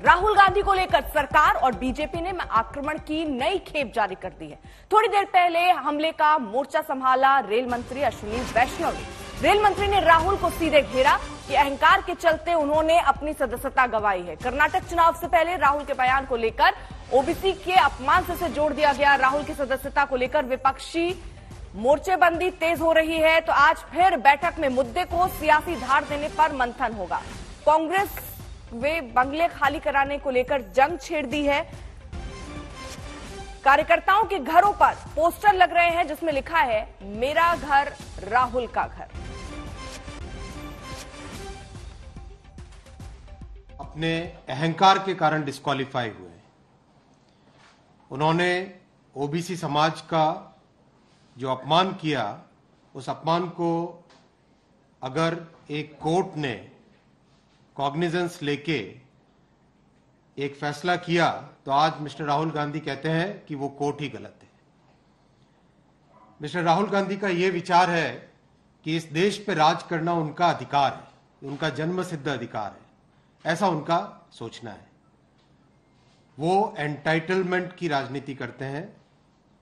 राहुल गांधी को लेकर सरकार और बीजेपी ने आक्रमण की नई खेप जारी कर दी है। थोड़ी देर पहले हमले का मोर्चा संभाला रेल मंत्री अश्विनी वैष्णव ने। रेल मंत्री ने राहुल को सीधे घेरा कि अहंकार के चलते उन्होंने अपनी सदस्यता गंवाई है। कर्नाटक चुनाव से पहले राहुल के बयान को लेकर ओबीसी के अपमान से जोड़ दिया गया। राहुल की सदस्यता को लेकर विपक्षी मोर्चेबंदी तेज हो रही है, तो आज फिर बैठक में मुद्दे को सियासी धार देने पर मंथन होगा। कांग्रेस वे बंगले खाली कराने को लेकर जंग छेड़ दी है। कार्यकर्ताओं के घरों पर पोस्टर लग रहे हैं जिसमें लिखा है मेरा घर राहुल का घर। अपने अहंकार के कारण डिस्क्वालीफाई हुए। उन्होंने ओबीसी समाज का जो अपमान किया, उस अपमान को अगर एक कोर्ट ने कॉग्निजेंस लेके एक फैसला किया तो आज मिस्टर राहुल गांधी कहते हैं कि वो कोर्ट ही गलत है। मिस्टर राहुल गांधी का ये विचार है कि इस देश पे राज करना उनका अधिकार है, उनका जन्मसिद्ध अधिकार है, ऐसा उनका सोचना है। वो एंटाइटलमेंट की राजनीति करते हैं।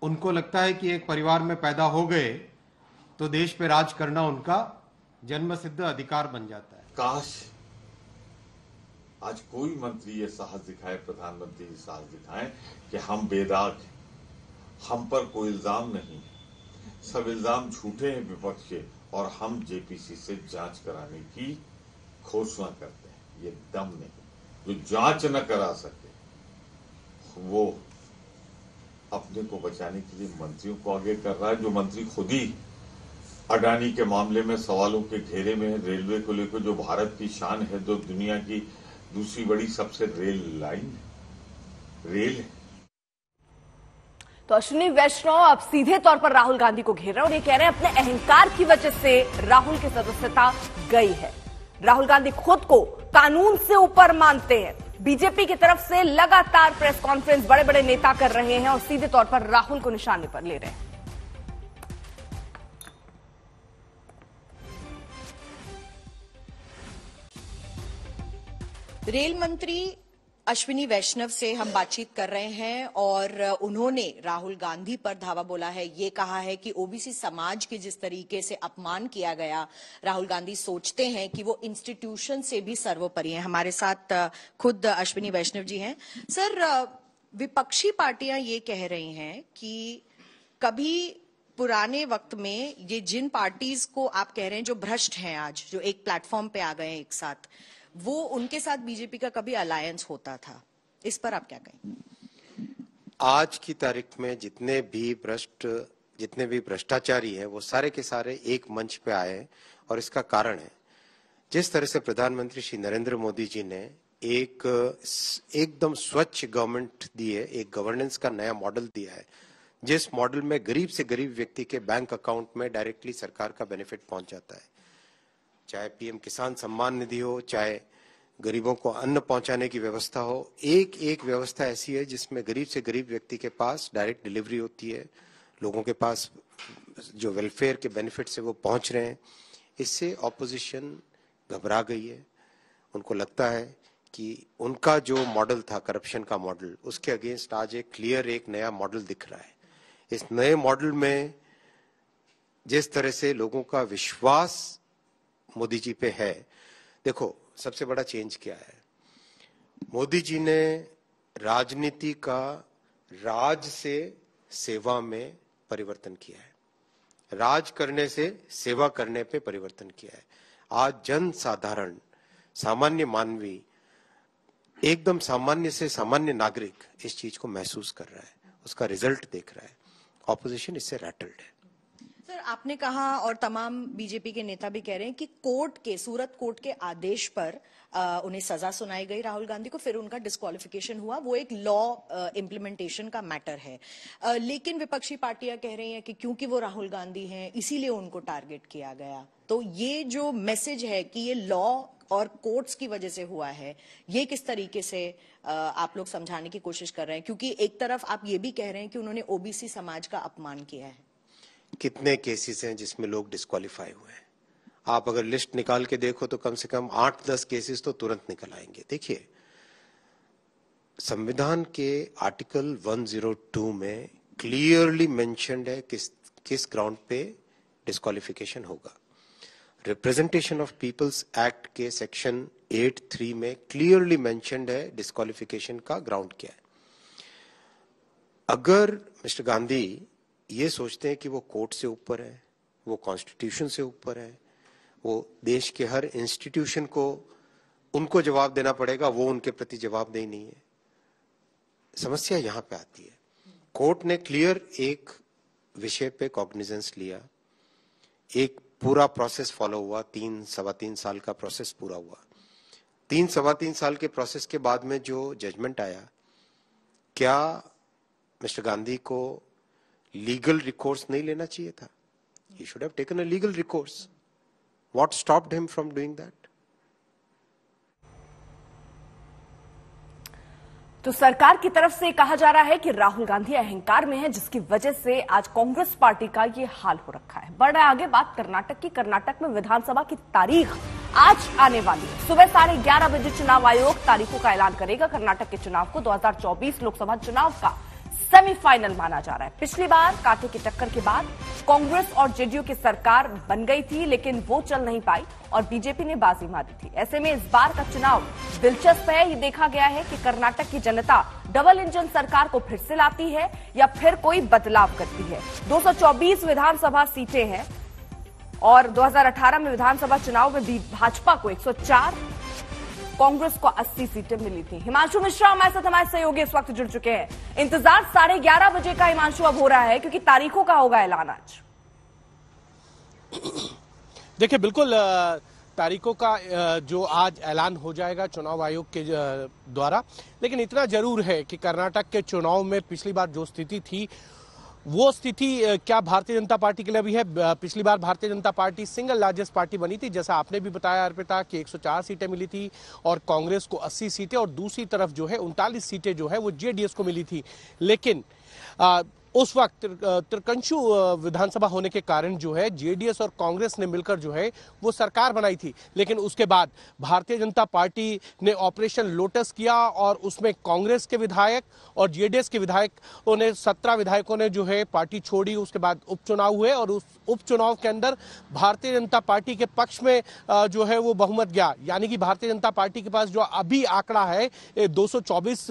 उनको लगता है कि एक परिवार में पैदा हो गए तो देश पे राज करना उनका जन्मसिद्ध अधिकार बन जाता है। काश आज कोई मंत्री ये साहस दिखाए, प्रधानमंत्री ये साहस दिखाएं कि हम बेदाग हैं, हम पर कोई इल्जाम नहीं, सब इल्जाम झूठे हैं विपक्ष के, और हम जेपीसी से जांच कराने की घोषणा करते हैं। ये दम नहीं, जो जांच न करा सके वो अपने को बचाने के लिए मंत्रियों को आगे कर रहा है। जो मंत्री खुद ही अडानी के मामले में सवालों के घेरे में है, रेलवे को लेकर जो भारत की शान है, जो दुनिया की दूसरी बड़ी सबसे रेल लाइन रेल है। तो अश्विनी वैष्णव अब सीधे तौर पर राहुल गांधी को घेर रहे हैं और ये कह रहे हैं अपने अहंकार की वजह से राहुल की सदस्यता गई है। राहुल गांधी खुद को कानून से ऊपर मानते हैं। बीजेपी की तरफ से लगातार प्रेस कॉन्फ्रेंस बड़े बड़े नेता कर रहे हैं और सीधे तौर पर राहुल को निशाने पर ले रहे हैं। रेल मंत्री अश्विनी वैष्णव से हम बातचीत कर रहे हैं और उन्होंने राहुल गांधी पर धावा बोला है। ये कहा है कि ओबीसी समाज के जिस तरीके से अपमान किया गया, राहुल गांधी सोचते हैं कि वो इंस्टीट्यूशन से भी सर्वोपरि हैं। हमारे साथ खुद अश्विनी वैष्णव जी हैं। सर, विपक्षी पार्टियां ये कह रही हैं कि कभी पुराने वक्त में ये जिन पार्टीज को आप कह रहे हैं जो भ्रष्ट हैं, आज जो एक प्लेटफॉर्म पे आ गए हैं एक साथ, वो उनके साथ बीजेपी का कभी अलायंस होता था। इस पर आप क्या कहें? आज की तारीख में जितने भी भ्रष्टाचारी हैं वो सारे के सारे एक मंच पे आए हैं और इसका कारण है जिस तरह से प्रधानमंत्री श्री नरेंद्र मोदी जी ने एकदम स्वच्छ गवर्नमेंट दी है, एक गवर्नेंस का नया मॉडल दिया है, जिस मॉडल में गरीब से गरीब व्यक्ति के बैंक अकाउंट में डायरेक्टली सरकार का बेनिफिट पहुंच जाता है। चाहे पीएम किसान सम्मान निधि हो, चाहे गरीबों को अन्न पहुंचाने की व्यवस्था हो, एक एक व्यवस्था ऐसी है जिसमें गरीब से गरीब व्यक्ति के पास डायरेक्ट डिलीवरी होती है, लोगों के पास जो वेलफेयर के बेनिफिट्स है वो पहुंच रहे हैं। इससे ऑपोजिशन घबरा गई है। उनको लगता है कि उनका जो मॉडल था करप्शन का मॉडल, उसके अगेंस्ट आज एक क्लियर एक नया मॉडल दिख रहा है। इस नए मॉडल में जिस तरह से लोगों का विश्वास मोदी जी पे है, देखो सबसे बड़ा चेंज क्या है, मोदी जी ने राजनीति का राज से सेवा में परिवर्तन किया है, राज करने से सेवा करने पे परिवर्तन किया है। आज जन साधारण सामान्य मानवी, एकदम सामान्य से सामान्य नागरिक इस चीज को महसूस कर रहा है, उसका रिजल्ट देख रहा है। ऑपोजिशन इससे रैटल्ड है। सर, आपने कहा और तमाम बीजेपी के नेता भी कह रहे हैं कि सूरत कोर्ट के आदेश पर उन्हें सजा सुनाई गई राहुल गांधी को, फिर उनका डिस्क्वालिफिकेशन हुआ, वो एक लॉ इम्प्लीमेंटेशन का मैटर है। लेकिन विपक्षी पार्टियां कह रही हैं कि क्योंकि वो राहुल गांधी हैं इसीलिए उनको टारगेट किया गया। तो ये जो मैसेज है कि ये लॉ और कोर्ट्स की वजह से हुआ है, ये किस तरीके से आप लोग समझाने की कोशिश कर रहे हैं? क्योंकि एक तरफ आप ये भी कह रहे हैं कि उन्होंने ओबीसी समाज का अपमान किया है। कितने केसेस हैं जिसमें लोग डिस्क्वालीफाई हुए हैं? आप अगर लिस्ट निकाल के देखो तो कम से कम 8-10 केसेस तो तुरंत निकल आएंगे। देखिए, संविधान के आर्टिकल 102 में क्लियरली मेंशन्ड है किस ग्राउंड पे डिस्क्वालिफिकेशन होगा। रिप्रेजेंटेशन ऑफ पीपल्स एक्ट के सेक्शन 8(3) में क्लियरली मेंशन्ड है डिस्क्वालिफिकेशन का ग्राउंड क्या है। अगर मिस्टर गांधी ये सोचते हैं कि वो कोर्ट से ऊपर है, वो कॉन्स्टिट्यूशन से ऊपर है, वो देश के हर इंस्टीट्यूशन को उनको जवाब देना पड़ेगा, वो उनके प्रति जवाबदेही नहीं है। समस्या यहां पे आती है। कोर्ट ने क्लियर एक विषय पे कॉग्निजेंस लिया, एक पूरा प्रोसेस फॉलो हुआ, 3-3.25 साल का प्रोसेस पूरा हुआ। 3-3.25 साल के प्रोसेस के बाद में जो जजमेंट आया, क्या मिस्टर गांधी को लीगल रिकोर्स नहीं लेना चाहिए था? He should have taken a legal recourse. What stopped him from doing that? तो सरकार की तरफ से कहा जा रहा है कि राहुल गांधी अहंकार में है, जिसकी वजह से आज कांग्रेस पार्टी का ये हाल हो रखा है। बढ़ रहा है आगे बात कर्नाटक की। कर्नाटक में विधानसभा की तारीख आज आने वाली है। सुबह 11:30 बजे चुनाव आयोग तारीखों का ऐलान करेगा। कर्नाटक के चुनाव को 2024 लोकसभा चुनाव का सेमीफाइनल माना जा रहा है। पिछली बार कांटे की टक्कर के बाद कांग्रेस और जेडीयू की सरकार बन गई थी, लेकिन वो चल नहीं पाई और बीजेपी ने बाजी मारी थी। ऐसे में इस बार का चुनाव दिलचस्प है। ये देखा गया है कि कर्नाटक की जनता डबल इंजन सरकार को फिर से लाती है या फिर कोई बदलाव करती है। 224 विधानसभा सीटें हैं और 2018 में विधानसभा चुनाव में भाजपा को 104, कांग्रेस को 80 सीटें मिली थी। हिमांशु मिश्रा हमारे साथ, हमारे सहयोगी इस वक्त जुड़ चुके हैं। इंतजार 11:30 बजे का हिमांशु अब हो रहा है, क्योंकि तारीखों का होगा ऐलान आज। देखिए, बिल्कुल तारीखों का जो आज ऐलान हो जाएगा चुनाव आयोग के द्वारा, लेकिन इतना जरूर है कि कर्नाटक के चुनाव में पिछली बार जो स्थिति थी, वो स्थिति क्या भारतीय जनता पार्टी के लिए भी है? पिछली बार Bharatiya Janata party single largest party बनी थी, जैसा आपने भी बताया अर्पिता, कि 104 सीटें मिली थी और कांग्रेस को 80 सीटें और दूसरी तरफ जो है 39 सीटें जो है वो जेडीएस को मिली थी। लेकिन उस वक्त त्रिकंशु विधानसभा होने के कारण जो है जेडीएस और कांग्रेस ने मिलकर जो है वो सरकार बनाई थी। लेकिन उसके बाद भारतीय जनता पार्टी ने ऑपरेशन लोटस किया और उसमें कांग्रेस के विधायक और जेडीएस के विधायकों ने 17 विधायकों ने जो है पार्टी छोड़ी। उसके बाद उपचुनाव हुए और उस उपचुनाव के अंदर भारतीय जनता पार्टी के पक्ष में जो है वो बहुमत गया, यानी कि भारतीय जनता पार्टी के पास जो अभी आंकड़ा है 224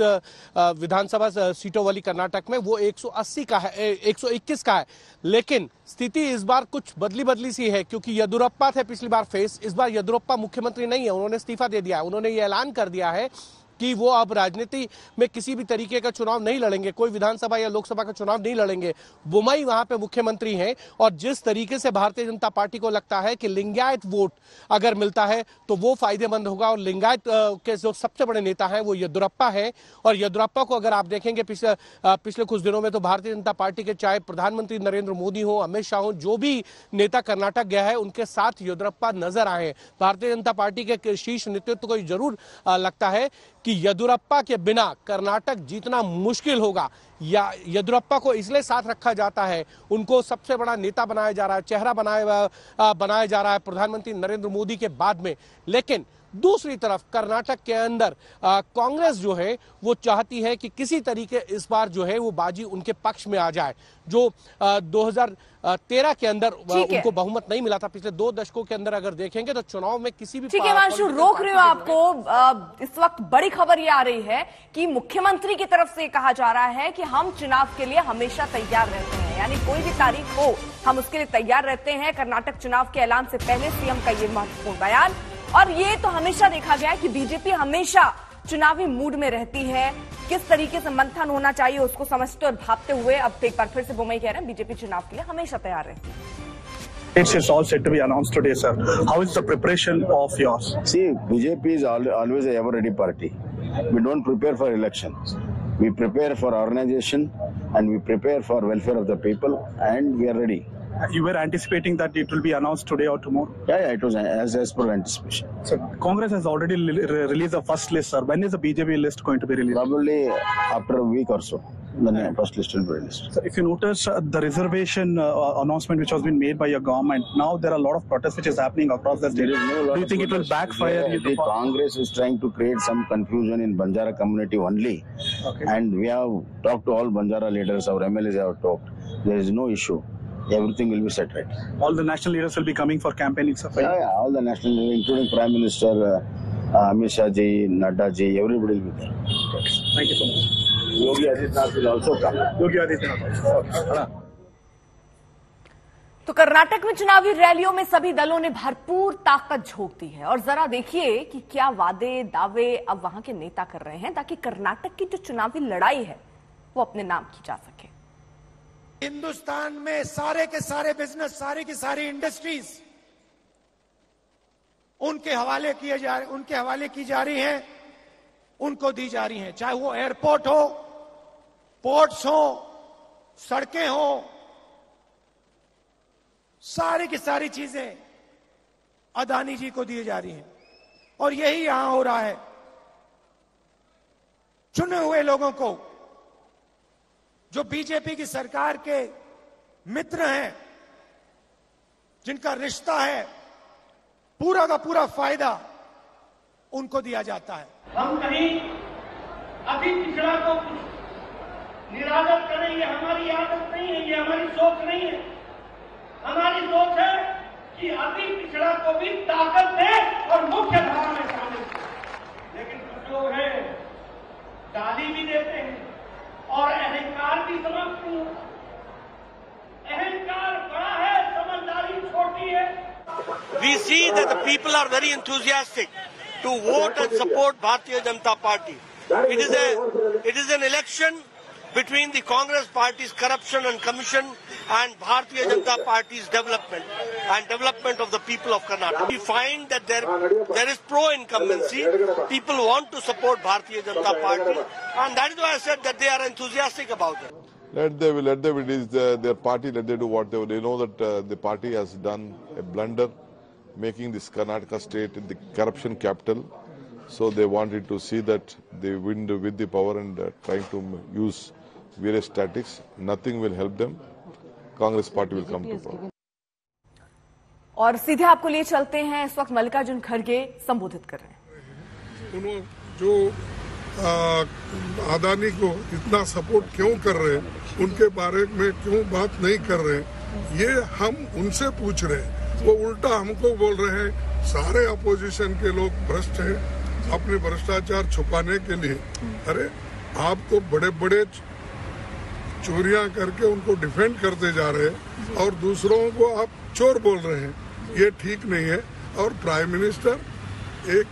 विधानसभा सीटों वाली कर्नाटक में, वो 180 का है, 121 का है। लेकिन स्थिति इस बार कुछ बदली सी है, क्योंकि येदियुरप्पा थे पिछली बार फेस, इस बार येदियुरप्पा मुख्यमंत्री नहीं है, उन्होंने इस्तीफा दे दिया है। उन्होंने ये ऐलान कर दिया है कि वो अब राजनीति में किसी भी तरीके का चुनाव नहीं लड़ेंगे, कोई विधानसभा या लोकसभा का चुनाव नहीं लड़ेंगे। बोम्मई वहां पे मुख्यमंत्री हैं और जिस तरीके से भारतीय जनता पार्टी को लगता है कि लिंगायत वोट अगर मिलता है तो वो फायदेमंद होगा, और लिंगायत के जो सबसे बड़े नेता हैं वो येदियुरप्पा है। और येदियुरप्पा को अगर आप देखेंगे पिछले कुछ दिनों में, तो भारतीय जनता पार्टी के चाहे प्रधानमंत्री नरेंद्र मोदी हो, अमित शाह हो, जो भी नेता कर्नाटक गया है उनके साथ येदियुरप्पा नजर आए। भारतीय जनता पार्टी के शीर्ष नेतृत्व को जरूर लगता है कि येदियुरप्पा के बिना कर्नाटक जीतना मुश्किल होगा, या येदियुरप्पा को इसलिए साथ रखा जाता है, उनको सबसे बड़ा नेता बनाया जा रहा है, चेहरा बनाया जा रहा है प्रधानमंत्री नरेंद्र मोदी के बाद में। लेकिन दूसरी तरफ कर्नाटक के अंदर कांग्रेस जो है वो चाहती है कि किसी तरीके इस बार जो है वो बाजी उनके पक्ष में आ जाए। जो 2013 के अंदर उनको बहुमत नहीं मिला था, पिछले 2 दशकों के अंदर अगर देखेंगे तो चुनाव में किसी भी। ठीक है हिमांशु, रोक रही हूं आपको। इस वक्त बड़ी खबर ये आ रही है कि मुख्यमंत्री की तरफ से कहा जा रहा है कि हम चुनाव के लिए हमेशा तैयार रहते हैं, यानी कोई भी तारीख हो हम उसके लिए तैयार रहते हैं। कर्नाटक चुनाव के ऐलान से पहले सीएम का ये महत्वपूर्ण बयान। और ये तो हमेशा देखा गया है कि बीजेपी हमेशा चुनावी मूड में रहती है, किस तरीके से मंथन होना चाहिए उसको समझते और भापते हुए अब एक बार फिर से बोम्मई कह रहे हैं बीजेपी चुनाव के लिए हमेशा तैयार रहती है। It's all set to be announced today, sir. How is the preparation of yours? See, BJP is always a ever-ready party. We don't prepare for elections. We prepare for organization and we prepare for welfare of the people, and we are ready. You were anticipating that it will be announced today or tomorrow? Yeah, it was as per anticipation. So Congress has already released the first list, sir. When is the BJP list going to be released? Probably after a week or so. The first list will be released. So if you notice the reservation announcement which has been made by your government, now there are a lot of protests which is happening across the state. Do you think it will backfire? The Congress is trying to create some confusion in Banjara community only. And we have talked to all Banjara leaders, our MLAs have talked. There is no issue. Everything will be set right. All the national leaders will be coming for campaigning. Yeah, all the national leaders, including Prime Minister Amit Shah ji, Nadda ji, everybody will be there. Thank you so much. Yogi Adityanath will also come. Yogi Adityanath. तो कर्नाटक में चुनावी रैलियों में सभी दलों ने भरपूर ताकत झोंक दी है और जरा देखिए कि क्या वादे दावे अब वहां के नेता कर रहे हैं ताकि कर्नाटक की जो चुनावी लड़ाई है वो अपने नाम की जा सके। हिंदुस्तान में सारे के सारे बिजनेस, सारी की सारी इंडस्ट्रीज उनके हवाले की जा रही हैं, उनको दी जा रही हैं, चाहे वो एयरपोर्ट हो, पोर्ट्स हो, सड़कें हो, सारी की सारी चीजें अदानी जी को दी जा रही हैं। और यही यहां हो रहा है। चुने हुए लोगों को, जो बीजेपी की सरकार के मित्र हैं, जिनका रिश्ता है, पूरा का पूरा फायदा उनको दिया जाता है। हम कहीं अति पिछड़ा को निरादर करें, ये हमारी आदत नहीं है, ये हमारी सोच नहीं है। हमारी सोच है कि अति पिछड़ा को भी ताकत दे और मुख्य धारा में शामिल करें। लेकिन कुछ लोग हैं, गाली भी देते हैं और अहंकार भी समाप्त नहीं होता। अहंकार बड़ा है, समझदारी छोटी है। We see that the people are very enthusiastic to vote and support Bharatiya Janata Party. It is an election between the Congress Party's corruption and commission and Bharatiya Janata Party's development of the people of Karnataka. We find that there is pro-incumbency. People want to support Bharatiya Janata Party, and that is why I said that they are enthusiastic about it. Let them. It is their party. Let them do whatever. They know that the party has done a blunder, making this Karnataka state the corruption capital. So they wanted to see that they win with the power and trying to use various tactics. Nothing will help them. Congress party will come to power. और सीधे आपको लिए चलते हैं, इस वक्त मल्लिकार्जुन खड़गे संबोधित कर रहे हैं। उन्होंने जो अदानी को इतना सपोर्ट क्यों कर रहे हैं, उनके बारे में क्यों बात नहीं कर रहे हैं, ये हम उनसे पूछ रहे हैं। वो उल्टा हमको बोल रहे हैं सारे अपोजिशन के लोग भ्रष्ट हैं, अपने भ्रष्टाचार छुपाने के लिए। अरे आप तो बड़े बड़े चोरियां करके उनको डिफेंड करते जा रहे हैं और दूसरों को आप चोर बोल रहे हैं, ये ठीक नहीं है। और प्राइम मिनिस्टर एक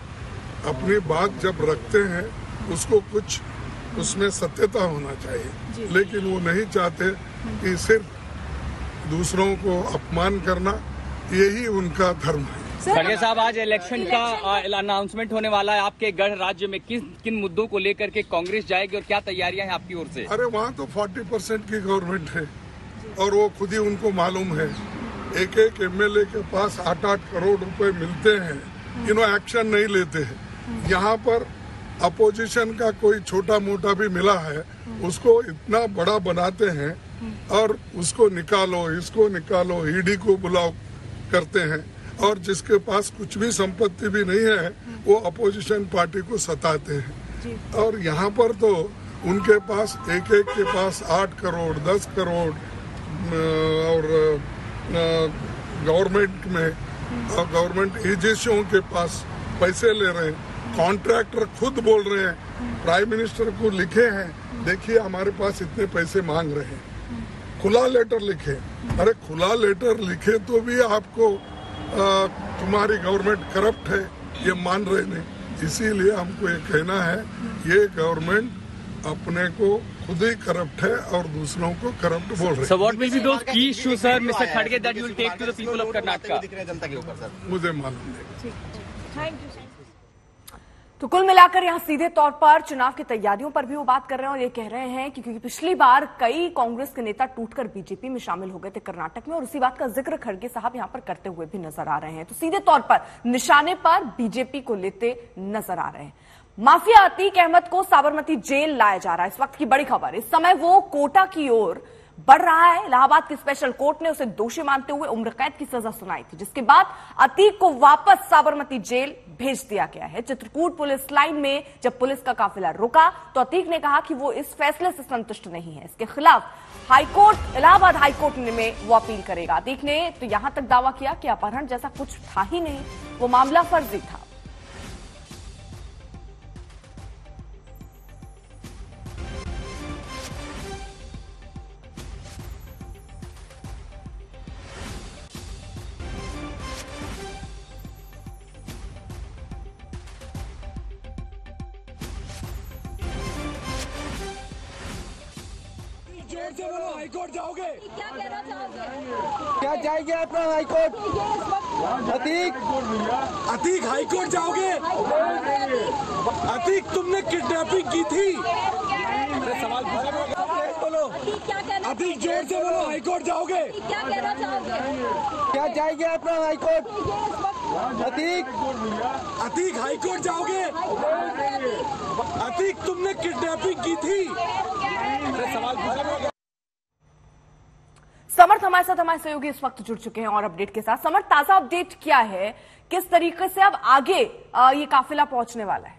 अपनी बात जब रखते हैं उसको कुछ उसमें सत्यता होना चाहिए, लेकिन वो नहीं चाहते कि सिर्फ दूसरों को अपमान करना, यही उनका धर्म है। खड़गे साहब, आज इलेक्शन का अनाउंसमेंट होने वाला है। आपके गढ़ राज्य में किन मुद्दों को लेकर के कांग्रेस जाएगी और क्या तैयारियां हैं आपकी ओर से? अरे वहाँ तो 40% की गवर्नमेंट है और वो खुद ही उनको मालूम है। एक एक एमएलए के पास 8-8 करोड़ रुपए मिलते हैं, इन्होंने एक्शन नहीं लेते हैं। यहाँ पर अपोजिशन का कोई छोटा मोटा भी मिला है, उसको इतना बड़ा बनाते हैं और उसको निकालो, इसको निकालो, ईडी को बुलाओ करते हैं। और जिसके पास कुछ भी संपत्ति भी नहीं है वो अपोजिशन पार्टी को सताते हैं। और यहाँ पर तो उनके पास एक एक के पास 8 करोड़ 10 करोड़ और गवर्नमेंट में और गवर्नमेंट एजेंसियों के पास पैसे ले रहे हैं। कॉन्ट्रैक्टर खुद बोल रहे हैं, प्राइम मिनिस्टर को लिखे हैं, देखिए हमारे पास इतने पैसे मांग रहे हैं। खुला लेटर लिखे। अरे खुला लेटर लिखे तो भी आपको तुम्हारी गवर्नमेंट करप्ट है ये मान रहे नहीं। इसीलिए हमको ये कहना है, ये गवर्नमेंट अपने को खुद ही करप्ट है और दूसरों को करप्ट बोल रहे हैं। So what will be those key issues, sir, Mr. Khadge, that you will take to the people of Karnataka? मुझे मालूम नहीं। Thank you. तो कुल मिलाकर यहां सीधे तौर पर चुनाव की तैयारियों पर भी वो बात कर रहे हैं और ये कह रहे हैं कि क्योंकि पिछली बार कई कांग्रेस के नेता टूटकर बीजेपी में शामिल हो गए थे कर्नाटक में, और उसी बात का जिक्र खड़गे साहब यहां पर करते हुए भी नजर आ रहे हैं। तो सीधे तौर पर निशाने पर बीजेपी को लेते नजर आ रहे हैं। माफिया अतीक अहमद को साबरमती जेल लाया जा रहा है, इस वक्त की बड़ी खबर। इस समय वो कोटा की ओर बढ़ रहा है। इलाहाबाद की स्पेशल कोर्ट ने उसे दोषी मानते हुए उम्र कैद की सजा सुनाई थी, जिसके बाद अतीक को वापस साबरमती जेल भेज दिया गया है। चित्रकूट पुलिस लाइन में जब पुलिस का काफिला रुका तो अतीक ने कहा कि वो इस फैसले से संतुष्ट नहीं है। इसके खिलाफ हाईकोर्ट, इलाहाबाद हाईकोर्ट में वो अपील करेगा। अतीक ने तो यहां तक दावा किया कि अपहरण जैसा कुछ था ही नहीं, वो मामला फर्जी था। जोर से बोलो, हाईकोर्ट जाओगे? क्या कहना चाहोगे? क्या जाएंगे अपना हाईकोर्ट? अतीक हाईकोर्ट जाओगे? अतीक तुमने किडनैपिंग की थी? अरे सवाल बोलो। अतीक जोर से बोलो, हाईकोर्ट जाओगे? क्या कहना चाहोगे? क्या जाएंगे अपना हाईकोर्ट? अतीक हाईकोर्ट जाओगे? अतीक तुमने किडनैपिंग की थी? समर्थ हमारे साथ, हमारे सहयोगी इस वक्त जुड़ चुके हैं और अपडेट के साथ। समर्थ, ताजा अपडेट क्या है, किस तरीके से अब आगे ये काफिला पहुंचने वाला है?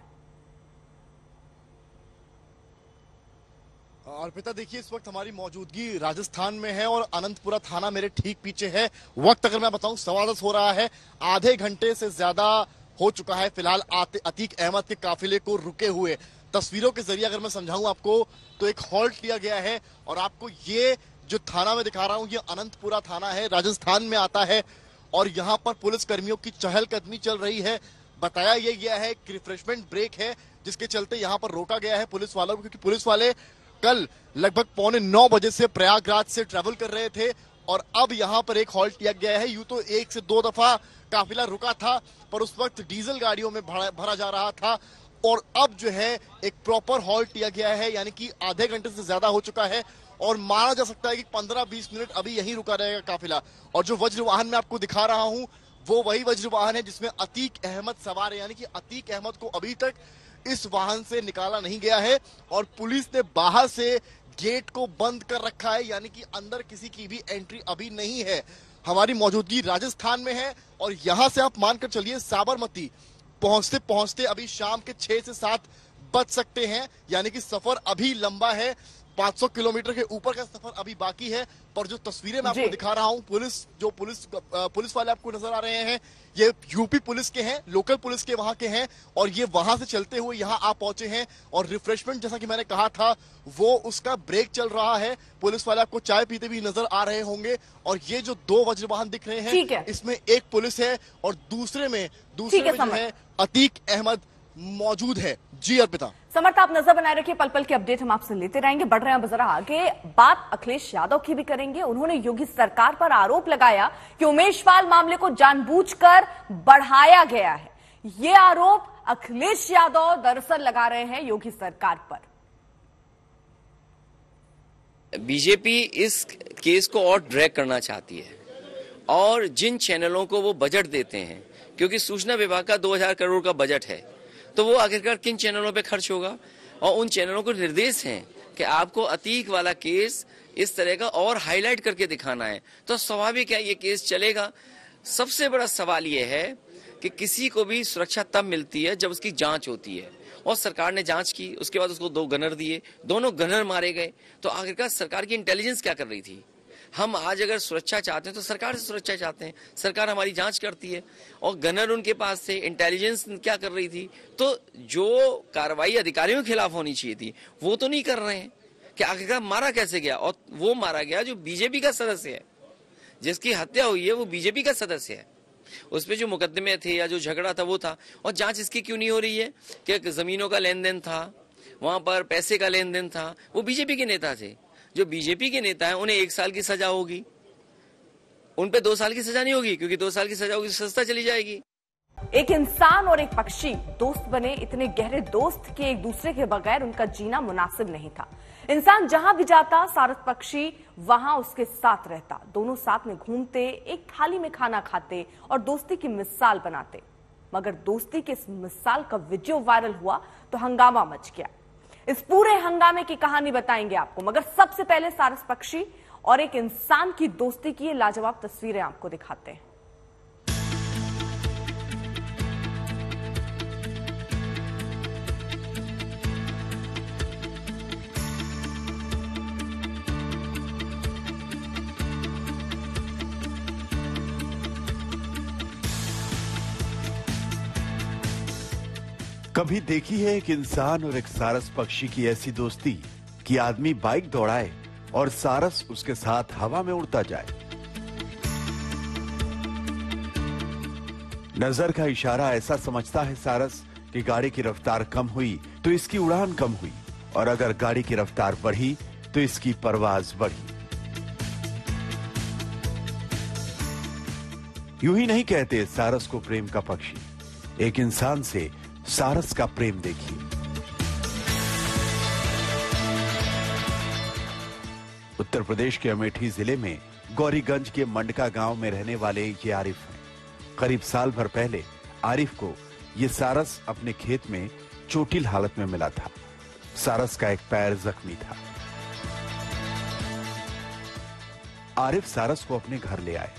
अर्पिता, देखिए इस वक्त हमारी मौजूदगी राजस्थान में है और अनंतपुरा थाना मेरे ठीक पीछे है। वक्त अगर मैं बताऊं 10:15 हो रहा है, आधे घंटे से ज्यादा हो चुका है फिलहाल अतीक अहमद के काफिले को रुके हुए। तस्वीरों के जरिए अगर मैं समझाऊं आपको तो एक हॉल्ट लिया गया है और आपको ये जो थाना में दिखा रहा हूं ये अनंतपुरा थाना है, राजस्थान में आता है और यहाँ पर पुलिस कर्मियों की चहलकदमी चल रही है। बताया ये गया है कि रिफ्रेशमेंट ब्रेक है जिसके चलते यहाँ पर रोका गया है पुलिस वालों को, क्योंकि पुलिस वाले कल लगभग 8:45 बजे से प्रयागराज से ट्रेवल कर रहे थे और अब यहाँ पर एक हॉल्ट लिया गया है। यूं तो 1 से 2 दफा काफिला रुका था पर उस वक्त डीजल गाड़ियों में भरा जा रहा था और अब जो है एक प्रॉपर हॉल्ट लिया गया है, यानी कि आधे घंटे से ज्यादा हो चुका है और माना जा सकता है कि 15-20 मिनट अभी यहीं रुका रहेगा काफिला। और जो वज्र वाहन मैं आपको दिखा रहा हूं वो वही वज्र वाहन है जिसमें अतीक अहमद सवार है, यानी कि अतीक अहमद को अभी तक इस वाहन से निकाला नहीं गया है और पुलिस ने बाहर से गेट को बंद कर रखा है, यानी कि अंदर किसी की भी एंट्री अभी नहीं है। हमारी मौजूदगी राजस्थान में है और यहां से आप मानकर चलिए साबरमती पहुंचते पहुंचते अभी शाम के 6 से 7 बज सकते हैं, यानी कि सफर अभी लंबा है। 500 किलोमीटर के ऊपर का सफर अभी बाकी है। पर जो तस्वीरें मैं आपको दिखा रहा हूं, पुलिस वाले आपको नजर आ रहे हैं, ये यूपी पुलिस के हैं, लोकल पुलिस के वहां के हैं और ये वहां से चलते हुए यहां आ पहुंचे हैं और रिफ्रेशमेंट जैसा कि मैंने कहा था वो उसका ब्रेक चल रहा है। पुलिस वाले आपको चाय पीते भी नजर आ रहे होंगे और ये जो 2 वज्र वाहन दिख रहे हैं इसमें एक पुलिस है और दूसरे में जो है अतीक अहमद मौजूद है। जी अर्पिता। समर्थ, आप नजर बनाए रखिए, पल पल की अपडेट हम आपसे लेते रहेंगे। बढ़ रहे हैं जरा आगे, बात अखिलेश यादव की भी करेंगे। उन्होंने योगी सरकार पर आरोप लगाया कि उमेश पाल मामले को जानबूझकर बढ़ाया गया है। ये आरोप अखिलेश यादव दरअसल लगा रहे हैं योगी सरकार पर। बीजेपी इस केस को और ड्रैग करना चाहती है और जिन चैनलों को वो बजट देते हैं, क्योंकि सूचना विभाग का 2000 करोड़ का बजट है, तो वो आखिरकार किन चैनलों पे खर्च होगा और उन चैनलों को निर्देश हैं कि आपको अतीक वाला केस इस तरह का और हाईलाइट करके दिखाना है, तो स्वाभाविक है ये केस चलेगा। सबसे बड़ा सवाल ये है कि किसी को भी सुरक्षा तब मिलती है जब उसकी जांच होती है और सरकार ने जांच की, उसके बाद उसको 2 गनर दिए, दोनों गनर मारे गए, तो आखिरकार सरकार की इंटेलिजेंस क्या कर रही थी? हम आज अगर सुरक्षा चाहते हैं तो सरकार से सुरक्षा चाहते हैं, सरकार हमारी जांच करती है और गनर उनके पास थे, इंटेलिजेंस क्या कर रही थी? तो जो कार्रवाई अधिकारियों के खिलाफ होनी चाहिए थी वो तो नहीं कर रहे हैं कि आखिरकार मारा कैसे गया। और वो मारा गया जो बीजेपी का सदस्य है, जिसकी हत्या हुई है वो बीजेपी का सदस्य है। उस पर जो मुकदमे थे या जो झगड़ा था वो था, और जांच इसकी क्यों नहीं हो रही है कि जमीनों का लेन देन था, वहां पर पैसे का लेन देन था, वो बीजेपी के नेता थे। जो बीजेपी के नेता हैं उन्हें 1 साल की सजा होगी, उन पे 2 साल की सजा नहीं होगी, क्योंकि 2 साल की सजा होगी तो सस्ता चली जाएगी। एक इंसान और एक पक्षी दोस्त बने, इतने गहरे दोस्त कि एक दूसरे के बगैर उनका जीना मुनासिब नहीं था। इंसान जहां भी जाता सारस पक्षी वहां उसके साथ रहता, दोनों साथ में घूमते, एक थाली में खाना खाते और दोस्ती की मिसाल बनाते। मगर दोस्ती की इस मिसाल का वीडियो वायरल हुआ तो हंगामा मच गया। इस पूरे हंगामे की कहानी बताएंगे आपको, मगर सबसे पहले सारस पक्षी और एक इंसान की दोस्ती की ये लाजवाब तस्वीरें आपको दिखाते हैं। कभी देखी है एक इंसान और एक सारस पक्षी की ऐसी दोस्ती कि आदमी बाइक दौड़ाए और सारस उसके साथ हवा में उड़ता जाए। नजर का इशारा ऐसा समझता है सारस कि गाड़ी की रफ्तार कम हुई तो इसकी उड़ान कम हुई, और अगर गाड़ी की रफ्तार बढ़ी तो इसकी परवाज बढ़ी। यूं ही नहीं कहते सारस को प्रेम का पक्षी। एक इंसान से सारस का प्रेम देखिए। उत्तर प्रदेश के अमेठी जिले में गौरीगंज के मंडका गांव में रहने वाले ये आरिफ हैं। करीब साल भर पहले आरिफ को ये सारस अपने खेत में चोटिल हालत में मिला था। सारस का एक पैर जख्मी था। आरिफ सारस को अपने घर ले आए।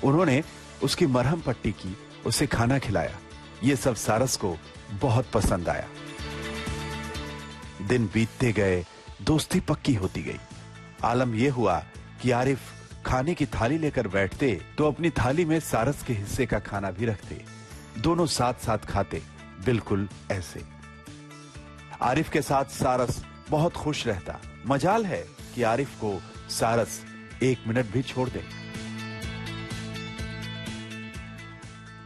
उन्होंने उसकी मरहम पट्टी की, उसे खाना खिलाया। ये सब सारस को बहुत पसंद आया। दिन बीतते गए, दोस्ती पक्की होती गई। आलम यह हुआ कि आरिफ खाने की थाली लेकर बैठते तो अपनी थाली में सारस के हिस्से का खाना भी रखते। दोनों साथ साथ खाते, बिल्कुल ऐसे। आरिफ के साथ सारस बहुत खुश रहता। मजाल है कि आरिफ को सारस 1 मिनट भी छोड़ दे।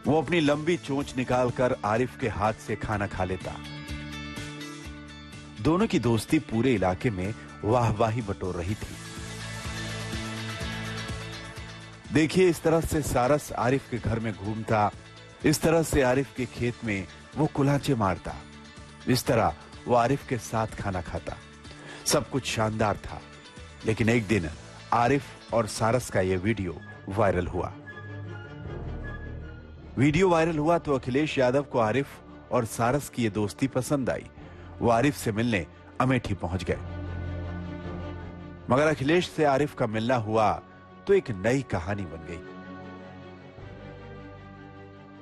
वो अपनी लंबी चोंच निकालकर आरिफ के हाथ से खाना खा लेता। दोनों की दोस्ती पूरे इलाके में वाहवाही बटोर रही थी। देखिए, इस तरह से सारस आरिफ के घर में घूमता, इस तरह से आरिफ के खेत में वो कुलांचे मारता, इस तरह वो आरिफ के साथ खाना खाता। सब कुछ शानदार था। लेकिन एक दिन आरिफ और सारस का यह वीडियो वायरल हुआ। वीडियो वायरल हुआ तो अखिलेश यादव को आरिफ और सारस की ये दोस्ती पसंद आई। वो आरिफ से मिलने अमेठी पहुंच गए। मगर अखिलेश से आरिफ का मिलना हुआ तो एक नई कहानी बन गई।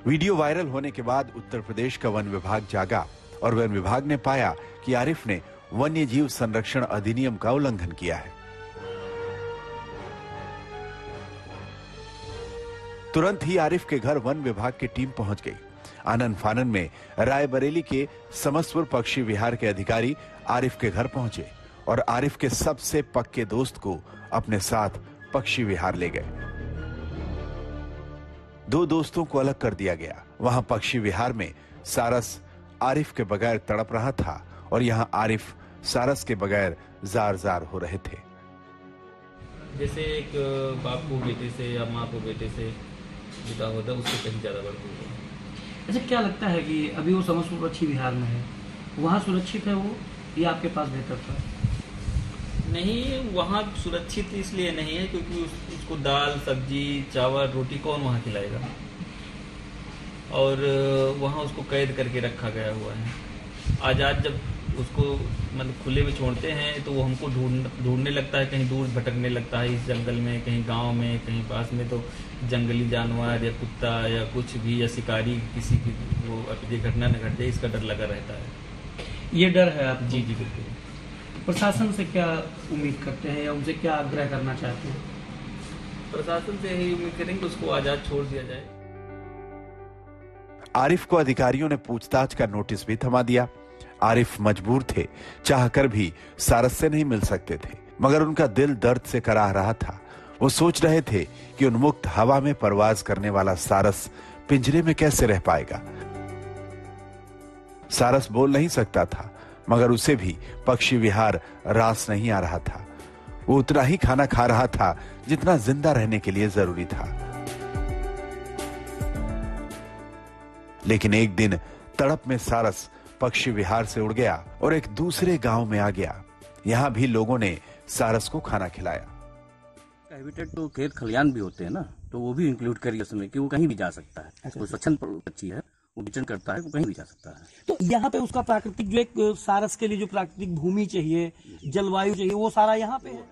वीडियो वायरल होने के बाद उत्तर प्रदेश का वन विभाग जागा और वन विभाग ने पाया कि आरिफ ने वन्य जीव संरक्षण अधिनियम का उल्लंघन किया है। तुरंत ही आरिफ के घर वन विभाग की टीम पहुंच गई। आनन फानन में रायबरेली के समस्तपुर पक्षी विहार के अधिकारी आरिफ के घर पहुंचे और आरिफ के सबसे पक्के दोस्त को अपने साथ पक्षी विहार ले गए। 2 दोस्तों को अलग कर दिया गया। वहां पक्षी विहार में सारस आरिफ के बगैर तड़प रहा था और यहां आरिफ सारस के बगैर जार जार हो रहे थे। जैसे एक बाप को बेटे से या माँ को बेटे से जुदा होता है, उससे कहीं ज्यादा बढ़ती है। अच्छा, क्या लगता है कि अभी वो समस्तपुर पक्षी विहार में है, वहाँ सुरक्षित है वो, या आपके पास बेहतर था? नहीं, वहाँ सुरक्षित इसलिए नहीं है क्योंकि उसको दाल सब्जी चावल रोटी कौन वहाँ खिलाएगा, और वहाँ उसको कैद करके रखा गया हुआ है। आज़ाद जब उसको मतलब खुले में छोड़ते हैं तो वो हमको ढूंढने लगता है, कहीं दूर भटकने लगता है, इस जंगल में, कहीं गांव में, कहीं पास में, तो जंगली जानवर या कुत्ता या कुछ भी या शिकारी किसी की वो घटना न घट जाए, इसका डर लगा रहता है। ये डर है आप? जी जी बिल्कुल। प्रशासन से क्या उम्मीद करते हैं या उनसे क्या आग्रह करना चाहते हैं? प्रशासन से यही उम्मीद करेंगे उसको आजाद छोड़ दिया जाए। आरिफ को अधिकारियों ने पूछताछ का नोटिस भी थमा दिया। आरिफ मजबूर थे, चाहकर भी सारस से नहीं मिल सकते थे, मगर उनका दिल दर्द से कराह रहा था। वो सोच रहे थे कि उन्मुक्त हवा में परवाज करने वाला सारस पिंजरे में कैसे रह पाएगा। सारस बोल नहीं सकता था, मगर उसे भी पक्षी विहार रास नहीं आ रहा था। वो उतना ही खाना खा रहा था जितना जिंदा रहने के लिए जरूरी था। लेकिन एक दिन तड़प में सारस पक्षी विहार से उड़ गया और एक दूसरे गांव में आ गया। यहाँ भी लोगों ने सारस को खाना खिलाया। हैबिटेट तो खेत खलियान भी होते हैं ना, तो वो भी इंक्लूड करिए उसमें कि वो कहीं भी जा सकता है। कोई स्वच्छंद पक्षी है, वो विचरण करता है, वो कहीं भी जा सकता है। तो यहाँ पे उसका प्राकृतिक जो एक सारस के लिए जो प्राकृतिक भूमि चाहिए, जलवायु चाहिए, वो सारा यहाँ पे है।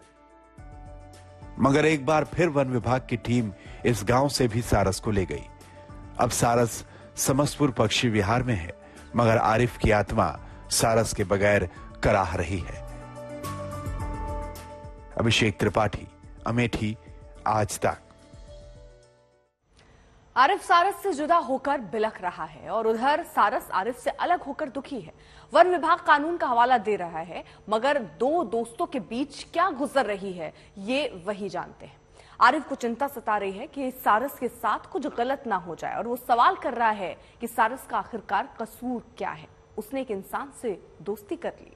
मगर एक बार फिर वन विभाग की टीम इस गांव से भी सारस को ले गई। अब सारस समस्तपुर पक्षी विहार में है, मगर आरिफ की आत्मा सारस के बगैर कराह रही है। अभिषेक त्रिपाठी, अमेठी, आज तक। आरिफ सारस से जुदा होकर बिलख रहा है और उधर सारस आरिफ से अलग होकर दुखी है। वन विभाग कानून का हवाला दे रहा है, मगर दो दोस्तों के बीच क्या गुजर रही है ये वही जानते हैं। आरिफ को चिंता सता रही है कि सारस के साथ कुछ गलत ना हो जाए और वो सवाल कर रहा है कि सारस का आखिरकार कसूर क्या है। उसने एक इंसान से दोस्ती कर ली।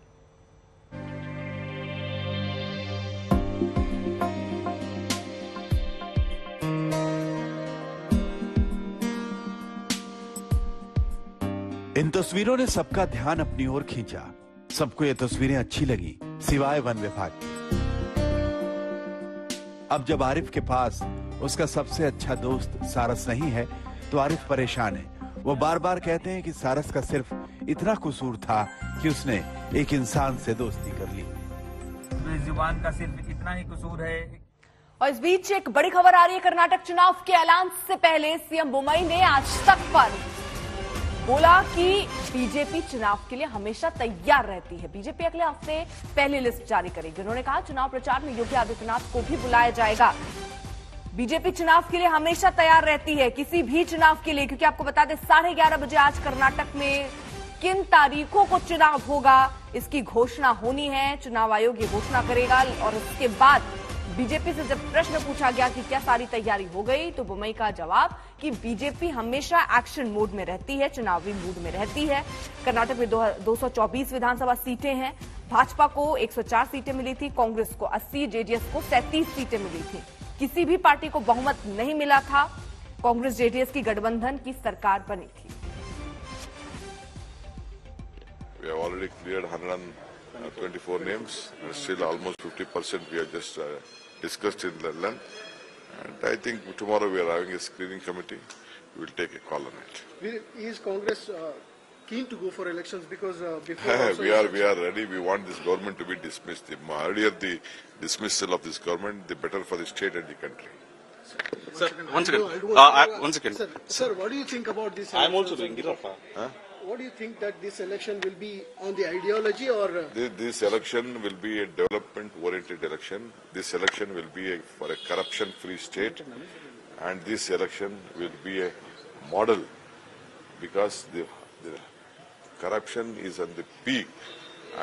इन तस्वीरों ने सबका ध्यान अपनी ओर खींचा। सबको ये तस्वीरें अच्छी लगी, सिवाय वन विभाग की। अब जब आरिफ के पास उसका सबसे अच्छा दोस्त सारस नहीं है, तो आरिफ परेशान है। वो बार बार कहते हैं कि सारस का सिर्फ इतना कसूर था कि उसने एक इंसान से दोस्ती कर ली। जुबान का सिर्फ इतना ही कसूर है। और इस बीच एक बड़ी खबर आ रही है। कर्नाटक चुनाव के ऐलान से पहले सीएम बोम्मई ने आज तक पर बोला कि बीजेपी चुनाव के लिए हमेशा तैयार रहती है। बीजेपी अगले हफ्ते पहली लिस्ट जारी करेगी। उन्होंने कहा चुनाव प्रचार में योगी आदित्यनाथ को भी बुलाया जाएगा। बीजेपी चुनाव के लिए हमेशा तैयार रहती है, किसी भी चुनाव के लिए, क्योंकि आपको बता दें 11:30 बजे आज कर्नाटक में किन तारीखों को चुनाव होगा इसकी घोषणा होनी है। चुनाव आयोग ये घोषणा करेगा। और उसके बाद बीजेपी से जब प्रश्न पूछा गया कि क्या सारी तैयारी हो गई, तो बोम्मई का जवाब कि बीजेपी हमेशा एक्शन मोड में रहती है, चुनावी मूड में रहती है। कर्नाटक में 224 विधानसभा सीटें हैं। भाजपा को 104 सीटें मिली थी, कांग्रेस को 80, जेडीएस को 37 सीटें मिली थी। किसी भी पार्टी को बहुमत नहीं मिला था। कांग्रेस जेडीएस की गठबंधन की सरकार बनी थी। We have already cleared 124 names, and still almost 50% we have just discussed in length. And I think tomorrow we are having a screening committee. We will take a call on it. Is Congress keen to go for elections? Because before we are ready. We want this government to be dismissed. The earlier the dismissal of this government, the better for the state and the country. Sir, one second. Sir, what do you think about this? I am also doing it. What do you think that this election will be on the ideology or? This election will be a development-oriented election. This election will be for a corruption-free state, and this election will be a model because the corruption is at the peak,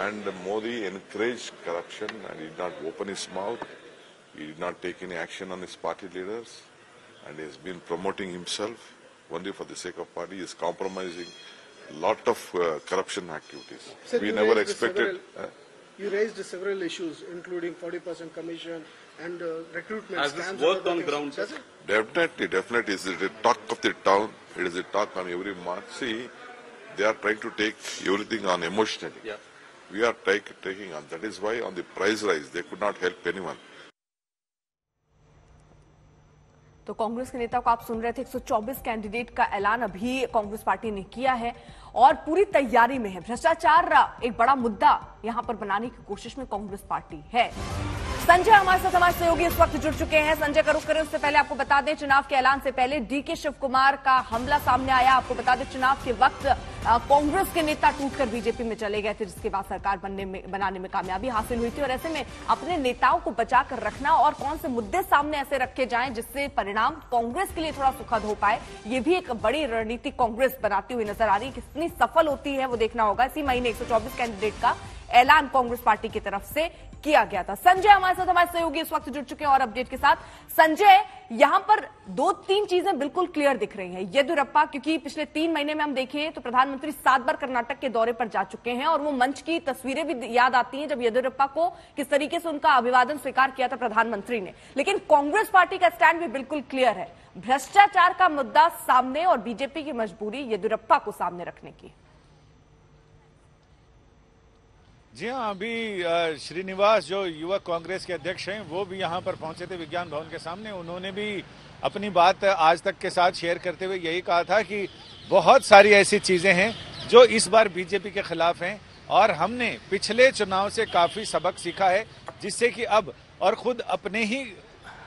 and Modi encouraged corruption and he did not open his mouth. He did not take any action on his party leaders, and he has been promoting himself only for the sake of party. He is compromising lot of corruption activities. Sir, we never expected. You raised several issues, including 40% commission and recruitment. Has this worked on ground, sir? Definitely. It is the talk of the town. It is the talk on every march. See, they are trying to take everything on emotionally. Yeah. We are taking on. That is why on the price rise, they could not help anyone. तो कांग्रेस के नेता को आप सुन रहे थे। 124 candidate का ऐलान अभी कांग्रेस पार्टी ने किया है और पूरी तैयारी में है। भ्रष्टाचार एक बड़ा मुद्दा यहां पर बनाने की कोशिश में कांग्रेस पार्टी है। संजय हमारे साथ हमारे सहयोगी इस वक्त जुड़ चुके हैं। संजय का रुख करें उससे पहले आपको बता दें चुनाव के ऐलान से पहले डीके शिव कुमार का हमला सामने आया। आपको बता दें चुनाव के वक्त कांग्रेस के नेता टूटकर बीजेपी में चले गए थे, जिसके बाद सरकार बनाने में कामयाबी हासिल हुई थी। और ऐसे में अपने नेताओं को बचाकर रखना और कौन से मुद्दे सामने ऐसे रखे जाएं जिससे परिणाम कांग्रेस के लिए थोड़ा सुखद हो पाए, ये भी एक बड़ी रणनीति कांग्रेस बनाती हुई नजर आ रही है। कितनी सफल होती है वो देखना होगा। इसी महीने 124 कैंडिडेट का ऐलान कांग्रेस पार्टी की तरफ से किया गया था। संजय हमारे साथ हमारे सहयोगी इस वक्त जुड़ चुके हैं और अपडेट के साथ। संजय, यहां पर 2-3 चीजें बिल्कुल क्लियर दिख रही हैं। येदियुरप्पा, क्योंकि पिछले 3 महीने में हम देखें तो प्रधानमंत्री 7 बार कर्नाटक के दौरे पर जा चुके हैं और वो मंच की तस्वीरें भी याद आती हैं जब येदियुरप्पा को किस तरीके से उनका अभिवादन स्वीकार किया था प्रधानमंत्री ने। लेकिन कांग्रेस पार्टी का स्टैंड भी बिल्कुल क्लियर है। भ्रष्टाचार का मुद्दा सामने और बीजेपी की मजबूरी येदियुरप्पा को सामने रखने की। जी हाँ, अभी श्रीनिवास जो युवा कांग्रेस के अध्यक्ष हैं वो भी यहाँ पर पहुंचे थे विज्ञान भवन के सामने। उन्होंने भी अपनी बात आज तक के साथ शेयर करते हुए यही कहा था कि बहुत सारी ऐसी चीजें हैं जो इस बार बीजेपी के खिलाफ हैं और हमने पिछले चुनाव से काफी सबक सीखा है, जिससे कि अब और खुद अपने ही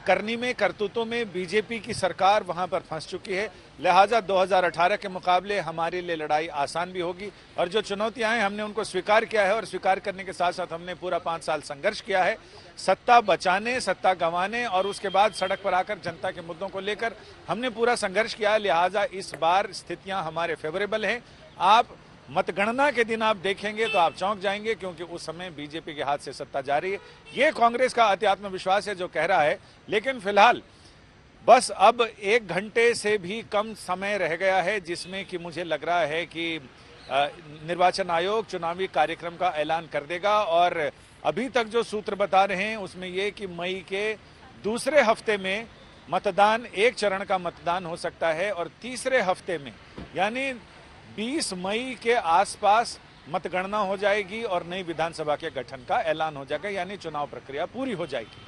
करनी में, करतूतों में बीजेपी की सरकार वहां पर फंस चुकी है। लिहाजा 2018 के मुकाबले हमारे लिए लड़ाई आसान भी होगी और जो चुनौतियां हैं हमने उनको स्वीकार किया है और स्वीकार करने के साथ साथ हमने पूरा 5 साल संघर्ष किया है, सत्ता बचाने, सत्ता गंवाने और उसके बाद सड़क पर आकर जनता के मुद्दों को लेकर हमने पूरा संघर्ष किया है। लिहाजा इस बार स्थितियां हमारे फेवरेबल हैं। आप मतगणना के दिन आप देखेंगे तो आप चौंक जाएंगे, क्योंकि उस समय बीजेपी के हाथ से सत्ता जा रही है। ये कांग्रेस का अति आत्मविश्वास है जो कह रहा है, लेकिन फिलहाल बस अब 1 घंटे से भी कम समय रह गया है जिसमें कि मुझे लग रहा है कि निर्वाचन आयोग चुनावी कार्यक्रम का ऐलान कर देगा। और अभी तक जो सूत्र बता रहे हैं उसमें यह कि मई के दूसरे हफ्ते में मतदान, 1 चरण का मतदान हो सकता है और तीसरे हफ्ते में यानी 20 मई के आसपास मतगणना हो जाएगी और नई विधानसभा के गठन का ऐलान हो जाएगा, यानी चुनाव प्रक्रिया पूरी हो जाएगी।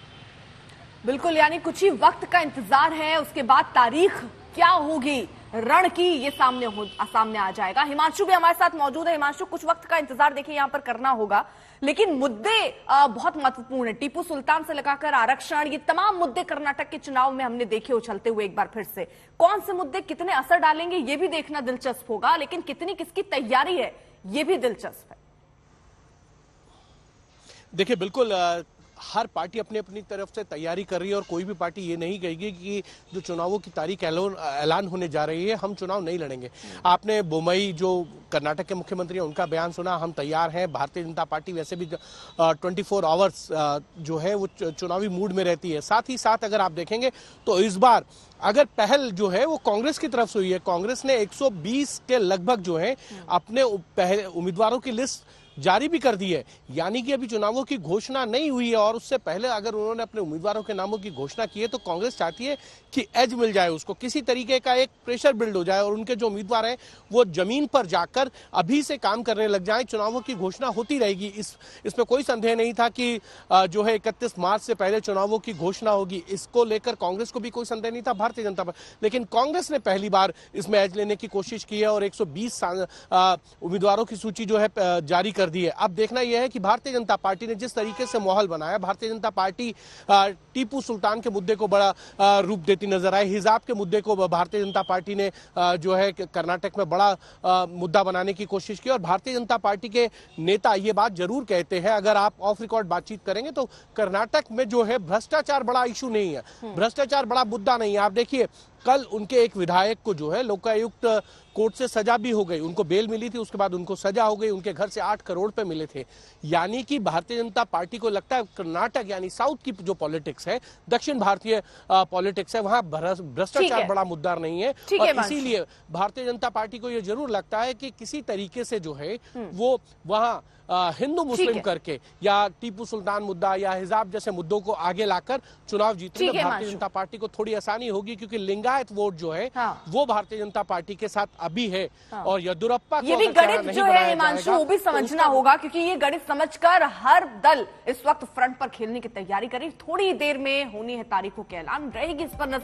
बिल्कुल, यानी कुछ ही वक्त का इंतजार है, उसके बाद तारीख क्या होगी रण की ये सामने आ जाएगा। हिमांशु भी हमारे साथ मौजूद है। हिमांशु, कुछ वक्त का इंतजार देखिए यहाँ पर करना होगा, लेकिन मुद्दे बहुत महत्वपूर्ण है। टीपू सुल्तान से लगाकर आरक्षण, ये तमाम मुद्दे कर्नाटक के चुनाव में हमने देखे उछलते हुए एक बार फिर से। कौन से मुद्दे कितने असर डालेंगे ये भी देखना दिलचस्प होगा, लेकिन कितनी किसकी तैयारी है ये भी दिलचस्प है। देखिए, बिल्कुल हर पार्टी अपनी अपनी तरफ से तैयारी कर रही है और कोई भी पार्टी ये नहीं कहेगी कि जो चुनावों की तारीख ऐलान होने जा रही है हम चुनाव नहीं लड़ेंगे। आपने बोमई जो कर्नाटक के मुख्यमंत्री हैं उनका बयान सुना, हम तैयार हैं। भारतीय जनता पार्टी वैसे भी 24 आवर्स जो है वो चुनावी मूड में रहती है। साथ ही साथ अगर आप देखेंगे तो इस बार अगर पहल जो है वो कांग्रेस की तरफ से हुई है। कांग्रेस ने 120 के लगभग जो है अपने उम्मीदवारों की लिस्ट जारी भी कर दी है, यानी कि अभी चुनावों की घोषणा नहीं हुई है और उससे पहले अगर उन्होंने अपने उम्मीदवारों के नामों की घोषणा की है तो कांग्रेस चाहती है कि एज मिल जाए, उसको किसी तरीके का एक प्रेशर बिल्ड हो जाए और उनके जो उम्मीदवार हैं वो जमीन पर जाकर अभी से काम करने लग जाएं। चुनावों की घोषणा होती रहेगी, इसमें कोई संदेह नहीं था कि जो है 31 मार्च से पहले चुनावों की घोषणा होगी। इसको लेकर कांग्रेस को भी कोई संदेह नहीं था, भारतीय जनता पार्टी, लेकिन कांग्रेस ने पहली बार इसमें एज लेने की कोशिश की है और 120 उम्मीदवारों की सूची जो है जारी कर दी है। अब देखना यह है कि भारतीय जनता पार्टी ने जिस तरीके से माहौल बनाया, भारतीय जनता पार्टी टीपू सुल्तान के मुद्दे को बड़ा रूप देती नजर आई। हिजाब के मुद्दे को भारतीय जनता पार्टी ने जो है कर्नाटक में बड़ा मुद्दा बनाने की कोशिश की और भारतीय जनता पार्टी के नेता ये बात जरूर कहते हैं, अगर आप ऑफ रिकॉर्ड बातचीत करेंगे तो कर्नाटक में जो है भ्रष्टाचार बड़ा इशू नहीं है, भ्रष्टाचार बड़ा मुद्दा नहीं है। आप देखिए कल उनके एक विधायक को जो है लोकायुक्त कोर्ट से सजा भी हो गई, उनको बेल मिली थी, उसके बाद उनको सजा हो गई, उनके घर से 8 करोड़ रुपए मिले थे। यानी कि भारतीय जनता पार्टी को लगता है कर्नाटक यानी साउथ की जो पॉलिटिक्स है, दक्षिण भारतीय पॉलिटिक्स है, वहां भ्रष्टाचार बड़ा मुद्दा नहीं है और इसीलिए भारतीय जनता पार्टी को यह जरूर लगता है कि किसी तरीके से जो है वो वहां हिंदू मुस्लिम करके या टीपू सुल्तान मुद्दा या हिजाब जैसे मुद्दों को आगे लाकर चुनाव जीतने में भारतीय जनता पार्टी को थोड़ी आसानी होगी, क्योंकि लिंगायत वोट जो है वो भारतीय जनता पार्टी के साथ अभी है और येदियुरप्पा को ये भी गणित जो है हिमांशु वो भी समझना होगा, क्योंकि ये गणित समझकर हर दल इस वक्त फ्रंट पर खेलने की तैयारी करे। थोड़ी देर में होनी है तारीखों के ऐलान, रहेगी इस पर नजर।